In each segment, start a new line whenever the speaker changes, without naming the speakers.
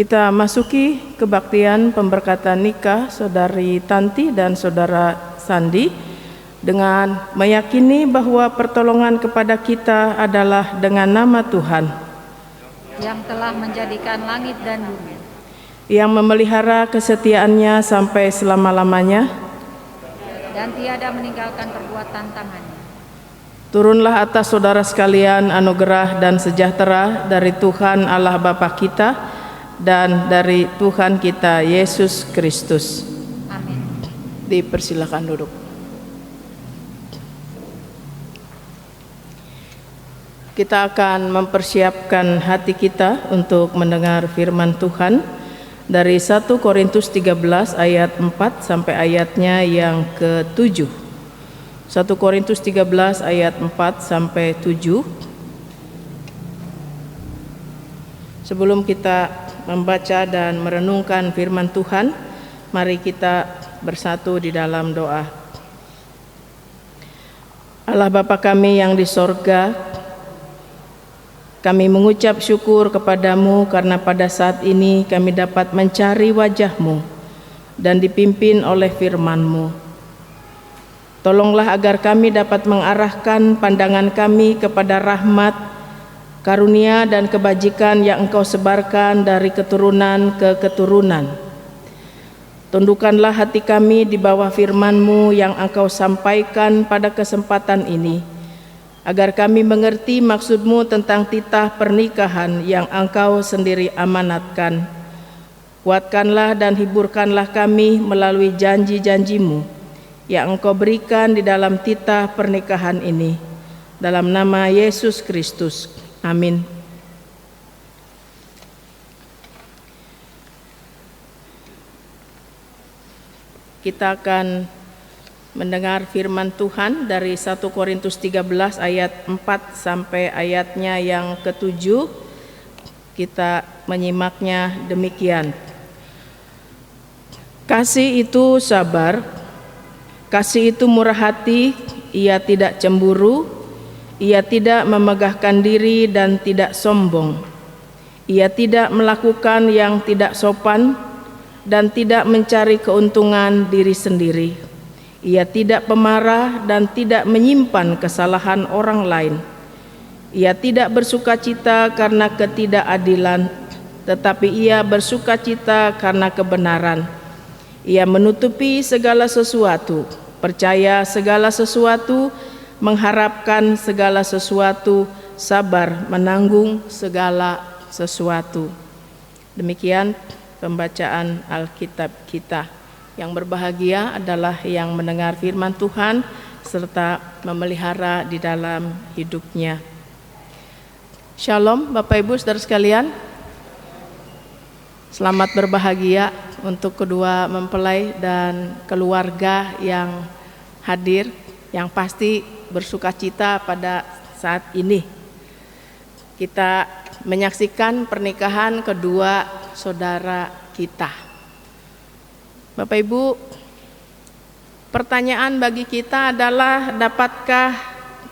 Kita masuki kebaktian pemberkatan nikah Saudari Tanti dan Saudara Sandi dengan meyakini bahwa pertolongan kepada kita adalah dengan nama Tuhan
yang telah menjadikan langit dan bumi,
yang memelihara kesetiaannya sampai selama-lamanya
dan tiada meninggalkan perbuatan tangannya.
Turunlah atas saudara sekalian anugerah dan sejahtera dari Tuhan Allah Bapa kita dan dari Tuhan kita Yesus Kristus.
Amin.
Dipersilakan duduk. Kita akan mempersiapkan hati kita untuk mendengar firman Tuhan dari 1 Korintus 13 ayat 4 sampai ayatnya yang ke-7. 1 Korintus 13 ayat 4 sampai 7. Sebelum kita membaca dan merenungkan firman Tuhan, mari kita bersatu di dalam doa. Allah Bapa kami yang di sorga, kami mengucap syukur kepadamu karena pada saat ini kami dapat mencari wajah-Mu dan dipimpin oleh firman-Mu. Tolonglah agar kami dapat mengarahkan pandangan kami kepada rahmat, karunia dan kebajikan yang Engkau sebarkan dari keturunan ke keturunan. Tundukkanlah hati kami di bawah firman-Mu yang Engkau sampaikan pada kesempatan ini, agar kami mengerti maksud-Mu tentang titah pernikahan yang Engkau sendiri amanatkan. Kuatkanlah dan hiburkanlah kami melalui janji-janji-Mu yang Engkau berikan di dalam titah pernikahan ini. Dalam nama Yesus Kristus. Amin. Kita akan mendengar firman Tuhan dari 1 Korintus 13 ayat 4 sampai ayatnya yang ke-7. Kita menyimaknya demikian. Kasih itu sabar, kasih itu murah hati, ia tidak cemburu, ia tidak memegahkan diri dan tidak sombong. Ia tidak melakukan yang tidak sopan dan tidak mencari keuntungan diri sendiri. Ia tidak pemarah dan tidak menyimpan kesalahan orang lain. Ia tidak bersukacita karena ketidakadilan, tetapi ia bersukacita karena kebenaran. Ia menutupi segala sesuatu, percaya segala sesuatu, mengharapkan segala sesuatu, sabar menanggung segala sesuatu. Demikian pembacaan Alkitab kita. Yang berbahagia adalah yang mendengar firman Tuhan serta memelihara di dalam hidupnya. Shalom Bapak Ibu Saudara sekalian. Selamat berbahagia untuk kedua mempelai dan keluarga yang hadir, yang pasti bersukacita pada saat ini. Kita menyaksikan pernikahan kedua saudara kita. Bapak Ibu, pertanyaan bagi kita adalah, dapatkah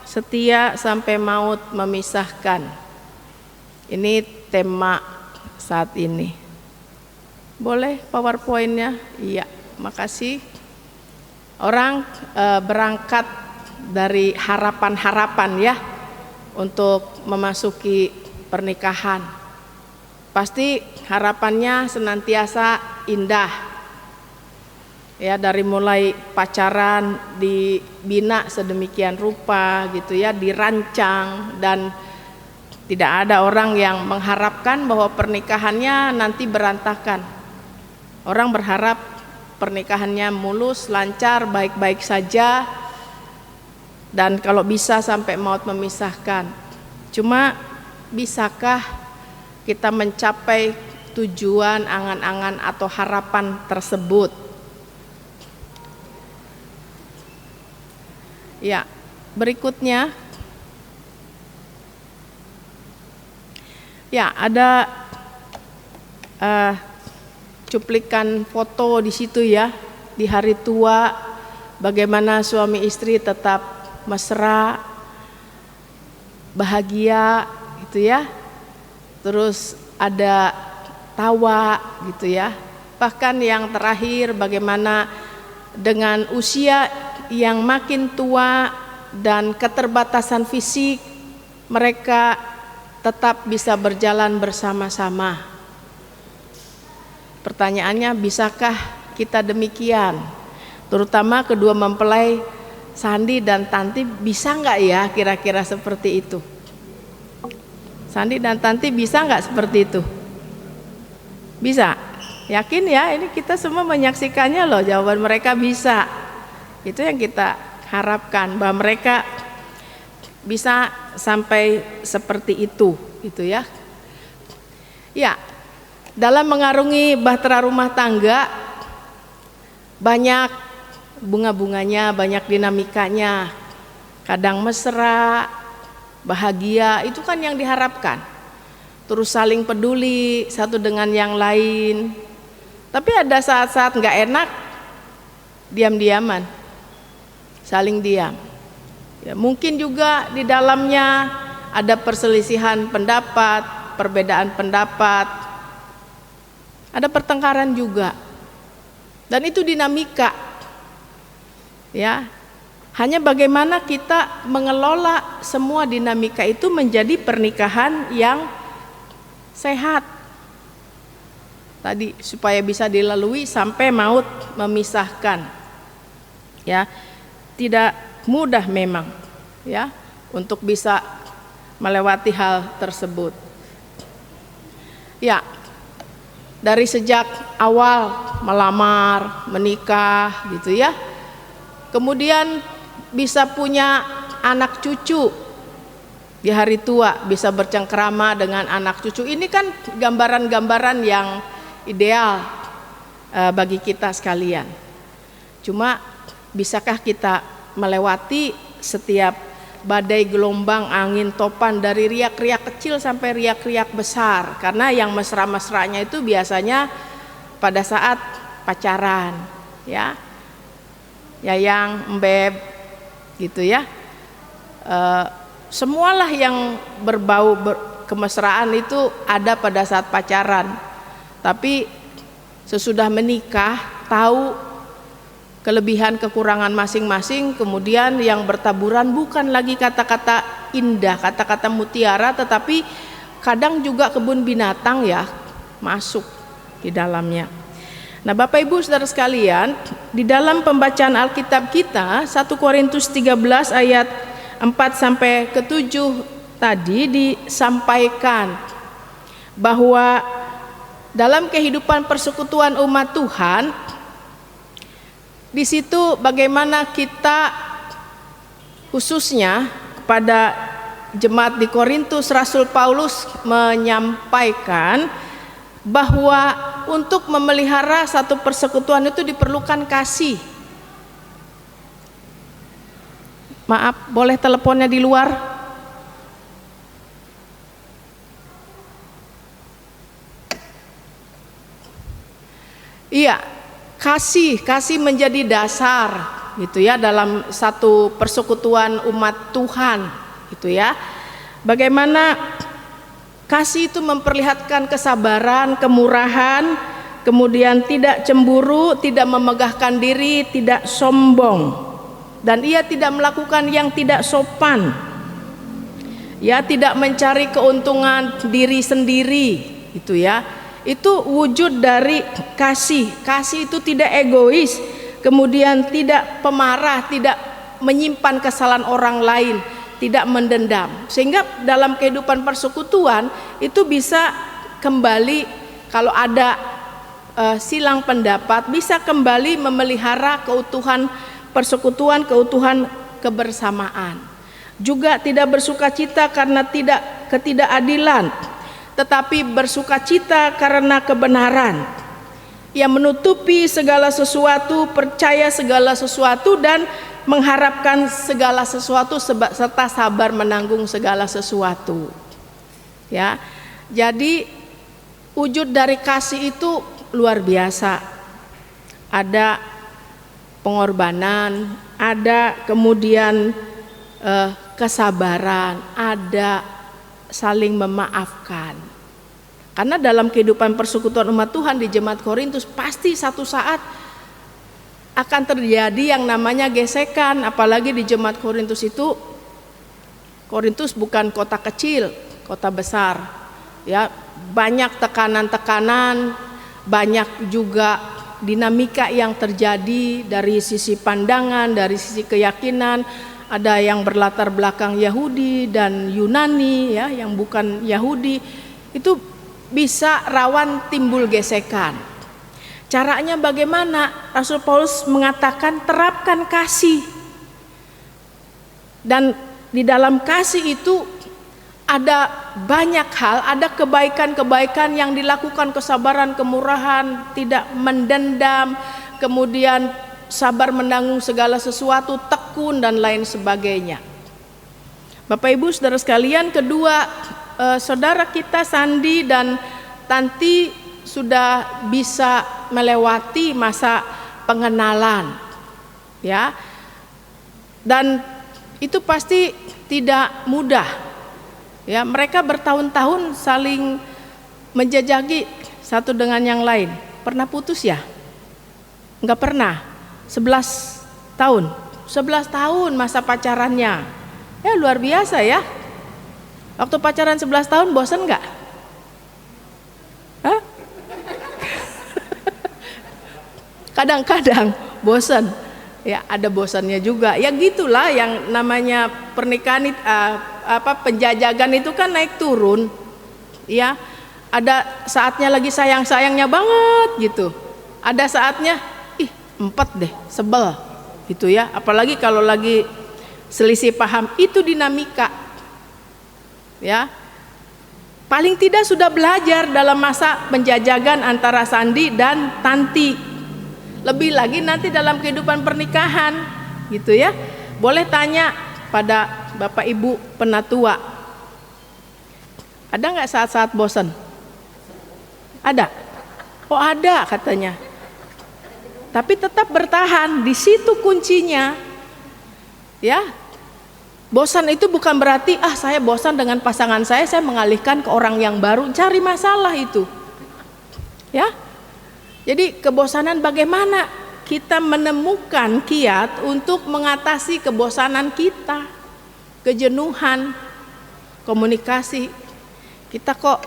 setia sampai maut memisahkan? Ini tema saat ini. Boleh PowerPoint-nya? Iya, makasih. Orang berangkat dari harapan-harapan ya untuk memasuki pernikahan. Pasti harapannya senantiasa indah. Ya, dari mulai pacaran dibina sedemikian rupa gitu ya, dirancang, dan tidak ada orang yang mengharapkan bahwa pernikahannya nanti berantakan. Orang berharap pernikahannya mulus, lancar, baik-baik saja, dan kalau bisa sampai maut memisahkan. Cuma bisakah kita mencapai tujuan, angan-angan atau harapan tersebut? Ya, berikutnya ya ada cuplikan foto di situ ya, di hari tua bagaimana suami istri tetap mesra, bahagia gitu ya. Terus ada tawa gitu ya. Bahkan yang terakhir bagaimana dengan usia yang makin tua dan keterbatasan fisik, mereka tetap bisa berjalan bersama-sama. Pertanyaannya, bisakah kita demikian? Terutama kedua mempelai Sandi dan Tanti, bisa nggak ya kira-kira seperti itu? Sandi dan Tanti bisa nggak seperti itu? Bisa? Yakin ya? Ini kita semua menyaksikannya loh, jawaban mereka bisa. Itu yang kita harapkan, bahwa mereka bisa sampai seperti itu, gitu ya. Ya, dalam mengarungi bahtera rumah tangga banyak bunga-bunganya, banyak dinamikanya. Kadang mesra, bahagia, itu kan yang diharapkan. Terus saling peduli satu dengan yang lain. Tapi ada saat-saat nggak enak, diam-diaman, saling diam. Ya, mungkin juga di dalamnya ada perselisihan pendapat, perbedaan pendapat, ada pertengkaran juga. Dan itu dinamika. Ya, hanya bagaimana kita mengelola semua dinamika itu menjadi pernikahan yang sehat. Tadi supaya bisa dilalui sampai maut memisahkan. Ya, tidak mudah memang ya untuk bisa melewati hal tersebut. Ya, dari sejak awal melamar, menikah gitu ya. Kemudian bisa punya anak cucu di hari tua, bisa bercengkrama dengan anak cucu. Ini kan gambaran-gambaran yang ideal bagi kita sekalian. Cuma bisakah kita melewati setiap badai gelombang angin topan, dari riak-riak kecil sampai riak-riak besar? Karena yang mesra-mesranya itu biasanya pada saat pacaran, ya, yayang, embeb, gitu ya. Semualah yang berbau kemesraan itu ada pada saat pacaran. Tapi sesudah menikah tahu kelebihan kekurangan masing-masing, kemudian yang bertaburan bukan lagi kata-kata indah, kata-kata mutiara, tetapi kadang juga kebun binatang ya masuk di dalamnya. Nah, Bapak Ibu Saudara sekalian, di dalam pembacaan Alkitab kita 1 Korintus 13 ayat 4 sampai ke 7 tadi disampaikan bahwa dalam kehidupan persekutuan umat Tuhan, di situ bagaimana kita khususnya kepada jemaat di Korintus, Rasul Paulus menyampaikan bahwa untuk memelihara satu persekutuan itu diperlukan kasih. Maaf, boleh teleponnya di luar? Iya, kasih menjadi dasar gitu ya dalam satu persekutuan umat Tuhan gitu ya. Bagaimana kasih itu memperlihatkan kesabaran, kemurahan, kemudian tidak cemburu, tidak memegahkan diri, tidak sombong, dan ia tidak melakukan yang tidak sopan. Ya, tidak mencari keuntungan diri sendiri gitu ya. Itu wujud dari kasih. Kasih itu tidak egois, kemudian tidak pemarah, tidak menyimpan kesalahan orang lain, tidak mendendam. Sehingga dalam kehidupan persekutuan itu bisa kembali, kalau ada silang pendapat, bisa kembali memelihara keutuhan persekutuan, keutuhan kebersamaan. Juga tidak bersukacita karena ketidakadilan, tetapi bersukacita karena kebenaran. Ia menutupi segala sesuatu, percaya segala sesuatu, dan mengharapkan segala sesuatu, serta sabar menanggung segala sesuatu. Ya, jadi wujud dari kasih itu luar biasa. Ada pengorbanan, ada kemudian kesabaran, ada saling memaafkan. Karena dalam kehidupan persekutuan umat Tuhan di jemaat Korintus pasti satu saat akan terjadi yang namanya gesekan. Apalagi di jemaat Korintus itu, Korintus bukan kota kecil, kota besar, ya, banyak tekanan-tekanan, banyak juga dinamika yang terjadi dari sisi pandangan, dari sisi keyakinan. Ada yang berlatar belakang Yahudi dan Yunani, ya, yang bukan Yahudi. Itu bisa rawan timbul gesekan. Caranya bagaimana? Rasul Paulus mengatakan terapkan kasih. Dan di dalam kasih itu ada banyak hal, ada kebaikan-kebaikan yang dilakukan, kesabaran, kemurahan, tidak mendendam, kemudian sabar menanggung segala sesuatu, tekun dan lain sebagainya. Bapak Ibu Saudara sekalian, kedua saudara kita Sandi dan Tanti sudah bisa melewati masa pengenalan, ya. Dan itu pasti tidak mudah. Ya, mereka bertahun-tahun saling menjajaki satu dengan yang lain. Pernah putus ya? Enggak pernah. 11 tahun. 11 tahun masa pacarannya. Ya, luar biasa ya. Waktu pacaran 11 tahun bosan enggak? Hah? Kadang-kadang bosan. Ya, ada bosannya juga. Ya gitulah yang namanya pernikahan, penjajakan itu kan naik turun. Ya, ada saatnya lagi sayang-sayangnya banget gitu. Ada saatnya empat deh, sebel gitu ya. Apalagi kalau lagi selisih paham, itu dinamika. Ya. Paling tidak sudah belajar dalam masa penjajakan antara Sandi dan Tanti. Lebih lagi nanti dalam kehidupan pernikahan gitu ya. Boleh tanya pada Bapak Ibu penatua, ada nggak saat-saat bosan? Ada? Oh ada katanya. Tapi tetap bertahan, di situ kuncinya. Ya. Bosan itu bukan berarti saya bosan dengan pasangan saya mengalihkan ke orang yang baru, cari masalah itu. Ya. Jadi kebosanan bagaimana kita menemukan kiat untuk mengatasi kebosanan kita, kejenuhan, komunikasi. Kita kok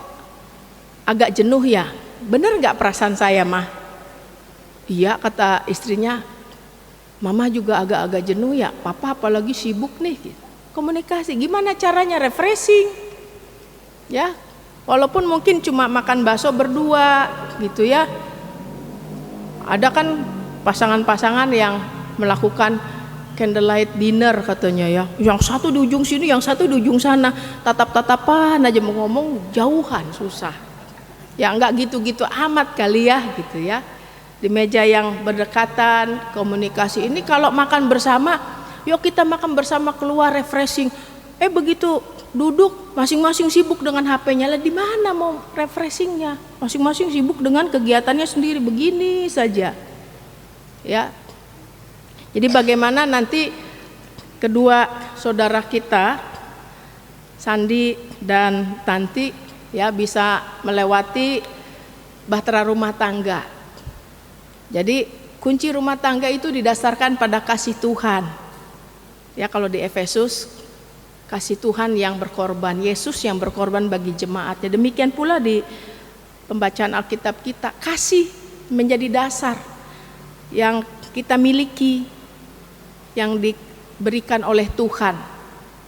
agak jenuh ya? Bener nggak perasaan saya mah? Iya kata istrinya, mama juga agak-agak jenuh ya, papa apalagi sibuk nih. Komunikasi, gimana caranya refreshing? Ya, walaupun mungkin cuma makan bakso berdua gitu ya. Ada kan pasangan-pasangan yang melakukan candlelight dinner katanya ya. Yang satu di ujung sini, yang satu di ujung sana, tatap-tatapan aja, mau ngomong jauhan susah. Ya enggak gitu-gitu amat kali ya gitu ya. Di meja yang berdekatan, komunikasi. Ini kalau makan bersama, yuk kita makan bersama, keluar refreshing. Begitu duduk masing-masing sibuk dengan HP-nya, lah di mana mau refreshingnya? Masing-masing sibuk dengan kegiatannya sendiri, begini saja. Ya. Jadi bagaimana nanti kedua saudara kita Sandi dan Tanti ya bisa melewati bahtera rumah tangga. Jadi kunci rumah tangga itu didasarkan pada kasih Tuhan. Ya, kalau di Efesus kasih Tuhan yang berkorban, Yesus yang berkorban bagi jemaatnya. Demikian pula di pembacaan Alkitab kita, kasih menjadi dasar yang kita miliki, yang diberikan oleh Tuhan.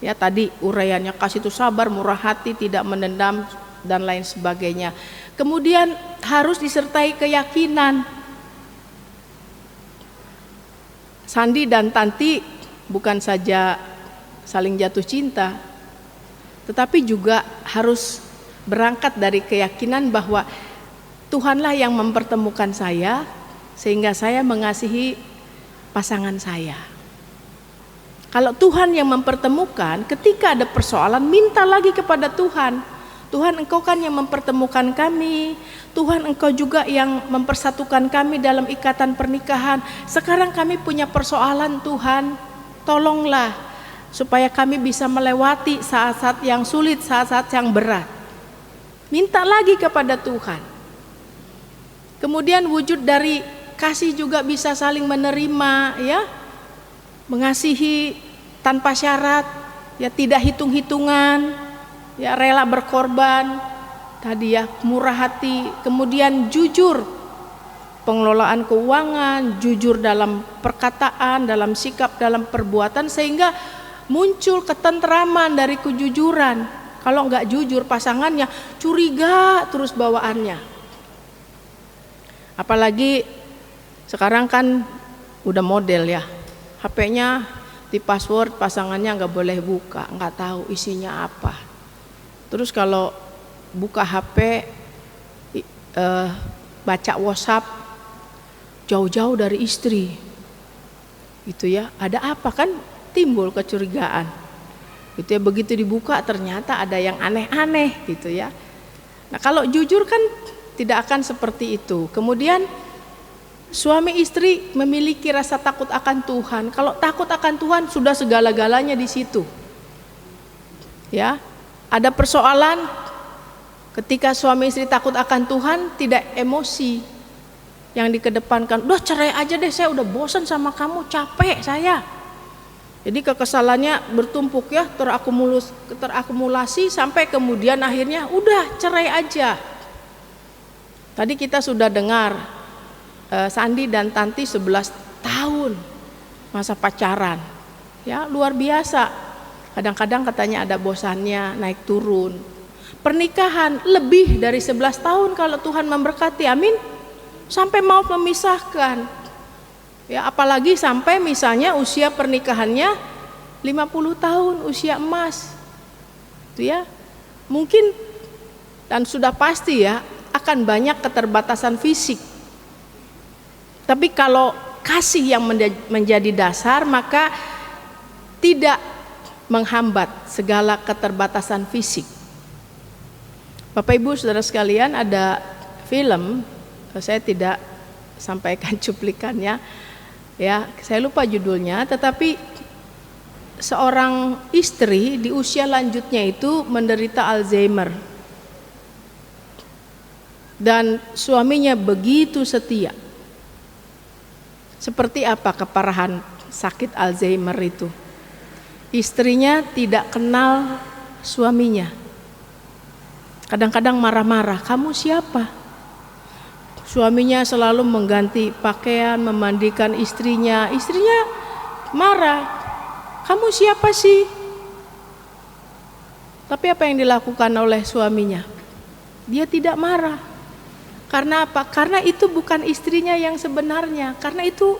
Ya, tadi uraiannya kasih itu sabar, murah hati, tidak mendendam dan lain sebagainya. Kemudian harus disertai keyakinan. Sandi dan Tanti bukan saja saling jatuh cinta, tetapi juga harus berangkat dari keyakinan bahwa Tuhanlah yang mempertemukan saya sehingga saya mengasihi pasangan saya. Kalau Tuhan yang mempertemukan, ketika ada persoalan minta lagi kepada Tuhan. Tuhan, Engkau kan yang mempertemukan kami. Tuhan, Engkau juga yang mempersatukan kami dalam ikatan pernikahan. Sekarang kami punya persoalan, Tuhan. Tolonglah supaya kami bisa melewati saat-saat yang sulit, saat-saat yang berat. minta lagi kepada Tuhan. Kemudian wujud dari kasih juga bisa saling menerima, ya, mengasihi tanpa syarat, ya, tidak hitung-hitungan, ya, rela berkorban, tadi ya, murah hati, kemudian jujur pengelolaan keuangan, jujur dalam perkataan, dalam sikap, dalam perbuatan, sehingga muncul ketentraman dari kejujuran. Kalau nggak jujur pasangannya curiga terus bawaannya. Apalagi sekarang kan udah model ya, HP-nya di password, pasangannya nggak boleh buka, nggak tahu isinya apa. Terus kalau buka HP, baca WhatsApp jauh-jauh dari istri, gitu ya. Ada apa, kan timbul kecurigaan, gitu ya. Begitu dibuka ternyata ada yang aneh-aneh, gitu ya. Nah kalau jujur kan tidak akan seperti itu. Kemudian suami istri memiliki rasa takut akan Tuhan. Kalau takut akan Tuhan sudah segala-galanya di situ. Ya, ada persoalan ketika suami istri takut akan Tuhan, tidak emosi yang dikedepankan. Udah cerai aja deh, saya udah bosan sama kamu, capek saya. Jadi kekesalannya bertumpuk ya, terakumulasi sampai kemudian akhirnya udah cerai aja. Tadi kita sudah dengar Sandi dan Tanti 11 tahun masa pacaran, ya, luar biasa. Kadang-kadang katanya ada bosannya, naik turun. Pernikahan lebih dari 11 tahun kalau Tuhan memberkati, amin, sampai mau memisahkan, ya, apalagi sampai misalnya usia pernikahannya 50 tahun, usia emas, itu ya, mungkin dan sudah pasti ya akan banyak keterbatasan fisik. Tapi kalau kasih yang menjadi dasar, maka tidak menghambat segala keterbatasan fisik. Bapak Ibu Saudara sekalian, ada film, saya tidak sampaikan cuplikannya, ya, saya lupa judulnya, tetapi seorang istri di usia lanjutnya itu menderita Alzheimer. Dan suaminya begitu setia. Seperti apa keparahan sakit Alzheimer itu? Istrinya tidak kenal suaminya. Kadang-kadang marah-marah, kamu siapa? Suaminya selalu mengganti pakaian, memandikan istrinya. Istrinya marah, kamu siapa sih? Tapi apa yang dilakukan oleh suaminya? Dia tidak marah. Karena apa? Karena itu bukan istrinya yang sebenarnya. Karena itu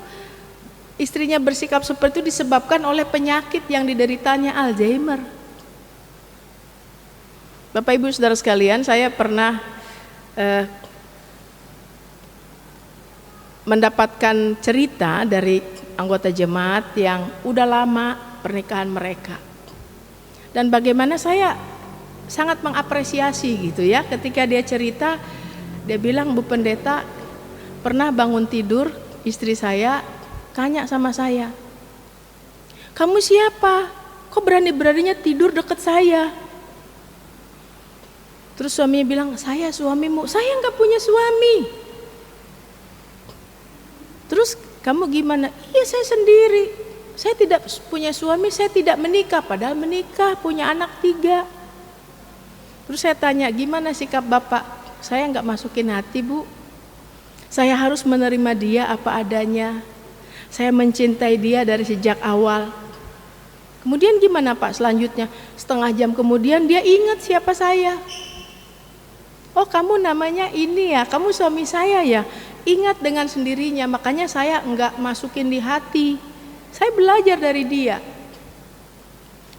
istrinya bersikap seperti itu disebabkan oleh penyakit yang dideritanya, Alzheimer. Bapak Ibu Saudara sekalian, saya pernah mendapatkan cerita dari anggota jemaat yang udah lama pernikahan mereka. Dan bagaimana saya sangat mengapresiasi gitu ya, ketika dia cerita, dia bilang, Bu Pendeta, pernah bangun tidur istri saya tanya sama saya, kamu siapa? Kok berani-beraninya tidur dekat saya? Terus suaminya bilang, saya suamimu. Saya nggak punya suami. Terus kamu gimana? Iya, saya sendiri. Saya tidak punya suami, saya tidak menikah. Padahal menikah, punya anak 3. Terus saya tanya, gimana sikap Bapak? Saya nggak masukin hati, Bu. Saya harus menerima dia apa adanya. Saya mencintai dia dari sejak awal. Kemudian gimana Pak selanjutnya? Setengah jam kemudian dia ingat siapa saya. Oh, kamu namanya ini ya, kamu suami saya ya. Ingat dengan sendirinya, makanya saya nggak masukin di hati. Saya belajar dari dia.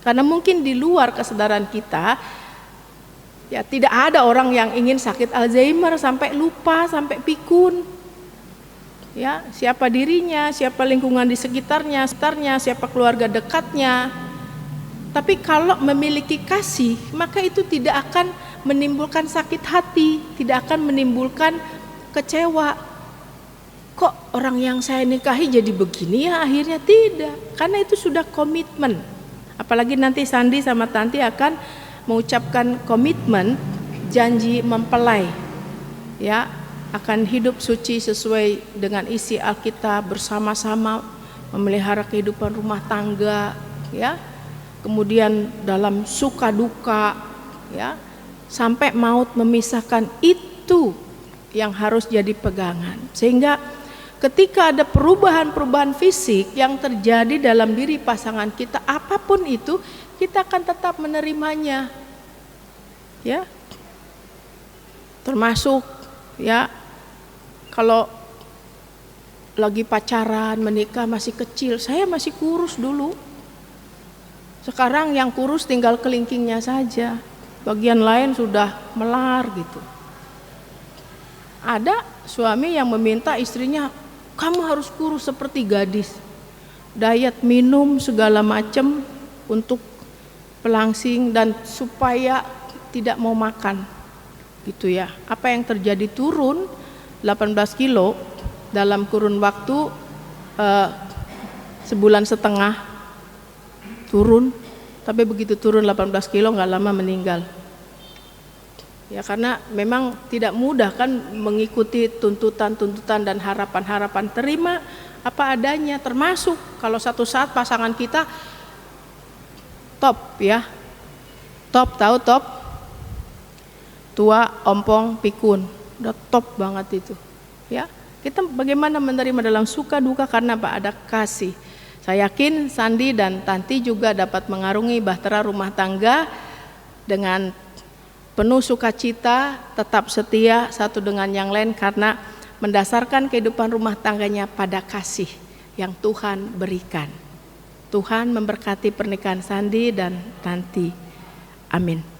Karena mungkin di luar kesadaran kita, ya, tidak ada orang yang ingin sakit Alzheimer sampai lupa, sampai pikun. Ya, siapa dirinya, siapa lingkungan di sekitarnya, siapa keluarga dekatnya. Tapi kalau memiliki kasih, maka itu tidak akan menimbulkan sakit hati, tidak akan menimbulkan kecewa. Kok orang yang saya nikahi jadi begini ya akhirnya? Tidak, karena itu sudah komitmen. Apalagi nanti Sandi sama Tanti akan mengucapkan komitmen janji mempelai, ya, akan hidup suci sesuai dengan isi Alkitab, bersama-sama memelihara kehidupan rumah tangga, ya. Kemudian dalam suka duka, ya, sampai maut memisahkan, itu yang harus jadi pegangan. Sehingga ketika ada perubahan-perubahan fisik yang terjadi dalam diri pasangan kita, apapun itu, kita akan tetap menerimanya, ya. Termasuk, ya, kalau lagi pacaran, menikah masih kecil, saya masih kurus dulu. Sekarang yang kurus tinggal kelingkingnya saja, bagian lain sudah melar gitu. Ada suami yang meminta istrinya, kamu harus kurus seperti gadis, diet, minum segala macam untuk pelangsing dan supaya tidak mau makan, gitu ya. Apa yang terjadi? Turun 18 kilo dalam kurun waktu sebulan setengah. Turun, tapi begitu turun 18 kilo nggak lama meninggal. Ya, karena memang tidak mudah kan mengikuti tuntutan-tuntutan dan harapan-harapan. Terima apa adanya, termasuk kalau satu saat pasangan kita top, ya, top, tahu top, tua, ompong, pikun, udah top banget itu, ya. Kita bagaimana menerima dalam suka duka, karena apa? Ada kasih. Saya yakin Sandi dan Tanti juga dapat mengarungi bahtera rumah tangga dengan penuh sukacita, tetap setia satu dengan yang lain karena mendasarkan kehidupan rumah tangganya pada kasih yang Tuhan berikan. Tuhan memberkati pernikahan Sandi dan Tanti. Amin.